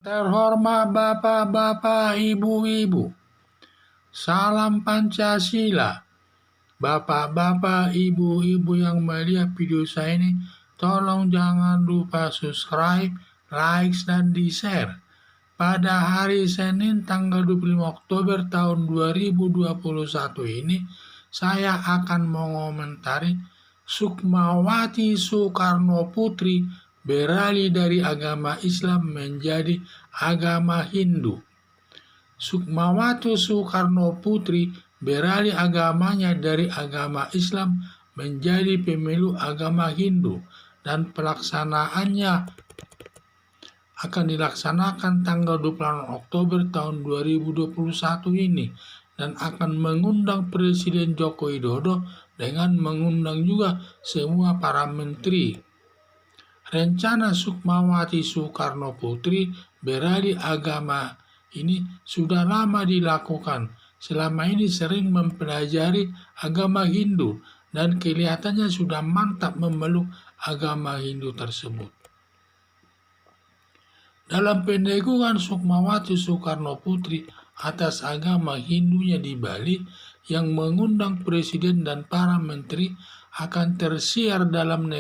Terhormat Bapak-Bapak, Ibu-Ibu, salam Pancasila. Bapak-bapak, Ibu-Ibu yang melihat video saya ini, tolong jangan lupa subscribe, like, dan di-share. Pada hari Senin tanggal 25 Oktober tahun 2021 ini, saya akan mengomentari Sukmawati Soekarno Putri beralih dari agama Islam menjadi agama Hindu. Sukmawati Soekarno Putri beralih agamanya dari agama Islam menjadi pemeluk agama Hindu, dan pelaksanaannya akan dilaksanakan tanggal 26 Oktober tahun 2021 ini, dan akan mengundang Presiden Joko Widodo dengan mengundang juga semua para menteri. Rencana Sukmawati Soekarno Putri beralih agama ini sudah lama dilakukan. Selama ini sering mempelajari agama Hindu dan kelihatannya sudah mantap memeluk agama Hindu tersebut. Dalam pendekungan Sukmawati Soekarno Putri atas agama Hindunya di Bali yang mengundang presiden dan para menteri akan tersiar dalam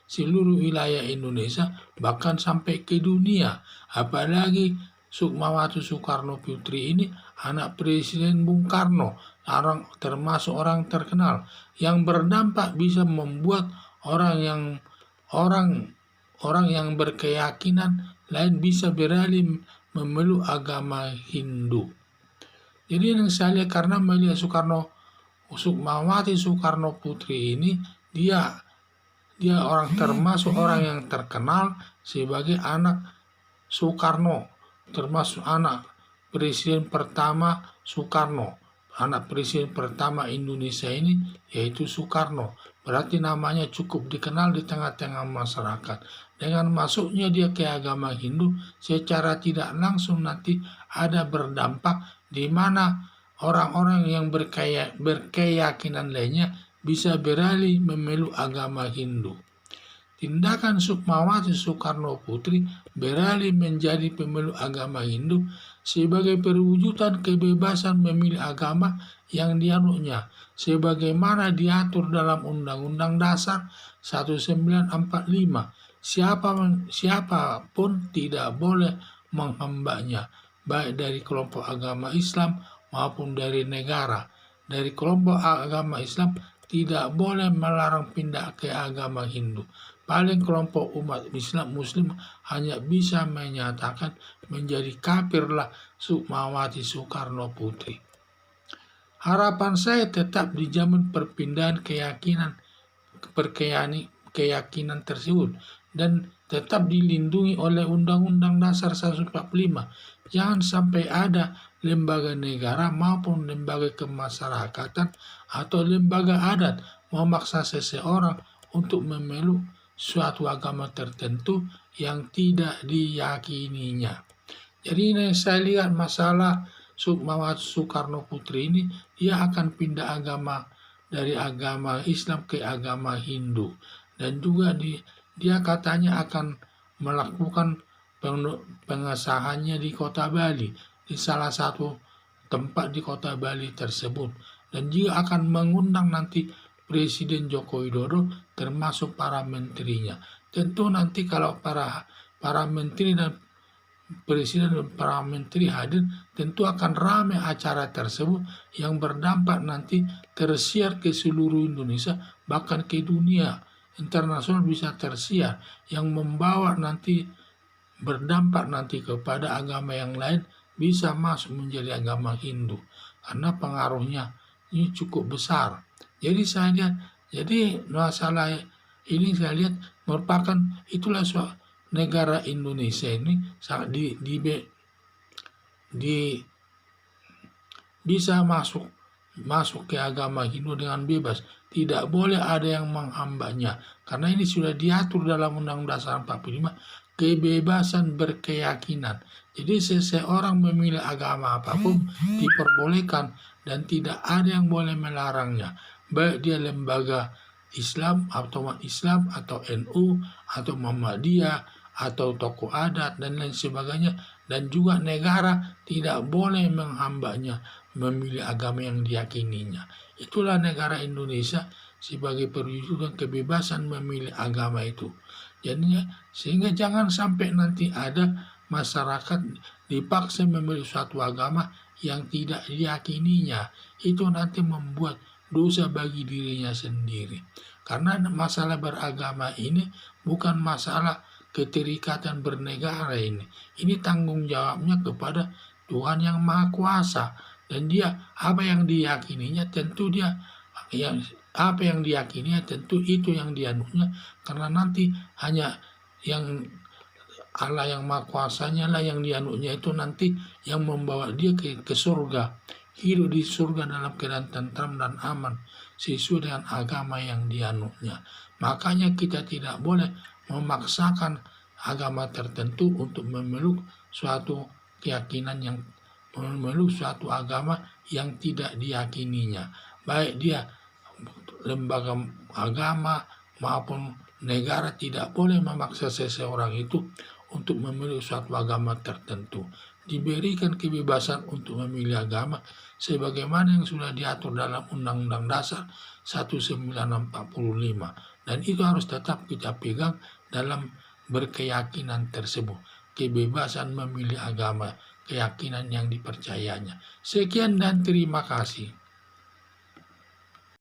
seluruh wilayah Indonesia, bahkan sampai ke dunia. Apalagi Sukmawati Soekarno Putri ini anak Presiden Bung Karno, termasuk orang terkenal yang berdampak bisa membuat orang yang berkeyakinan lain bisa beralih memeluk agama Hindu. Jadi yang saya lihat, karena melihat Sukmawati Soekarno Putri ini, dia termasuk orang yang terkenal sebagai anak Soekarno, termasuk anak Presiden pertama Soekarno. Anak Presiden pertama Indonesia ini yaitu Soekarno. Berarti namanya cukup dikenal di tengah-tengah masyarakat. Dengan masuknya dia ke agama Hindu, secara tidak langsung nanti ada berdampak di mana orang-orang yang berkeyakinan lainnya bisa beralih memeluk agama Hindu. Tindakan Sukmawati Soekarno Putri beralih menjadi pemeluk agama Hindu sebagai perwujudan kebebasan memilih agama yang dianutnya, sebagaimana diatur dalam Undang-Undang Dasar 1945. Siapapun tidak boleh menghambanya, baik dari kelompok agama Islam maupun dari negara. Dari kelompok agama Islam tidak boleh melarang pindah ke agama Hindu. Paling kelompok umat Islam Muslim hanya bisa menyatakan menjadi kafirlah Sukmawati Soekarno Putri. Harapan saya tetap dijamin perpindahan keyakinan tersebut dan tetap dilindungi oleh Undang-Undang Dasar 1945. Jangan sampai ada lembaga negara maupun lembaga kemasyarakatan atau lembaga adat memaksa seseorang untuk memeluk suatu agama tertentu yang tidak diyakininya. Jadi ini saya lihat masalah Sukmawati Soekarno Putri ini, dia akan pindah agama dari agama Islam ke agama Hindu, dan juga dia katanya akan melakukan pengesahannya di Kota Bali, di salah satu tempat di Kota Bali tersebut, dan juga akan mengundang nanti Presiden Joko Widodo termasuk para menterinya. Tentu nanti kalau para menteri dan presiden dan para menteri hadir, tentu akan ramai acara tersebut yang berdampak nanti tersiar ke seluruh Indonesia, bahkan ke dunia internasional bisa tersiar, yang membawa nanti berdampak nanti kepada agama yang lain bisa masuk menjadi agama Hindu, karena pengaruhnya ini cukup besar. Jadi saya lihat, masalah ini saya lihat merupakan itulah negara Indonesia ini sangat bisa masuk ke agama Hindu dengan bebas. Tidak boleh ada yang menghambanya, karena ini sudah diatur dalam Undang-Undang Dasar 45, kebebasan berkeyakinan. Jadi seseorang memilih agama apapun diperbolehkan dan tidak ada yang boleh melarangnya, baik dia lembaga Islam atau umat Islam atau NU atau Muhammadiyah atau tokoh adat dan lain sebagainya, dan juga negara tidak boleh menghambanya memilih agama yang diyakininya. Itulah negara Indonesia sebagai perwujudan kebebasan memilih agama itu. Jadinya sehingga jangan sampai nanti ada masyarakat dipaksa memilih suatu agama yang tidak diyakininya. Itu nanti membuat dosa bagi dirinya sendiri. Karena masalah beragama ini bukan masalah keterikatan bernegara ini. Ini tanggung jawabnya kepada Tuhan yang Maha Kuasa. Dan dia apa yang diyakininya tentu dia yang apa yang diyakininya tentu itu yang dianutnya, karena nanti hanya yang Allah yang Maha Kuasanya lah yang dianutnya itu nanti yang membawa dia ke surga. Hidup di surga dalam keadaan tentram dan aman sesuai dengan agama yang dianutnya. Makanya kita tidak boleh memaksakan agama tertentu untuk memeluk suatu keyakinan yang memeluk suatu agama yang tidak diyakininya. Baik dia lembaga agama maupun negara tidak boleh memaksa seseorang itu untuk memilih suatu agama tertentu. Diberikan kebebasan untuk memilih agama sebagaimana yang sudah diatur dalam Undang-Undang Dasar 1945. Dan itu harus tetap kita pegang dalam berkeyakinan tersebut. Kebebasan memilih agama, keyakinan yang dipercayanya. Sekian dan terima kasih.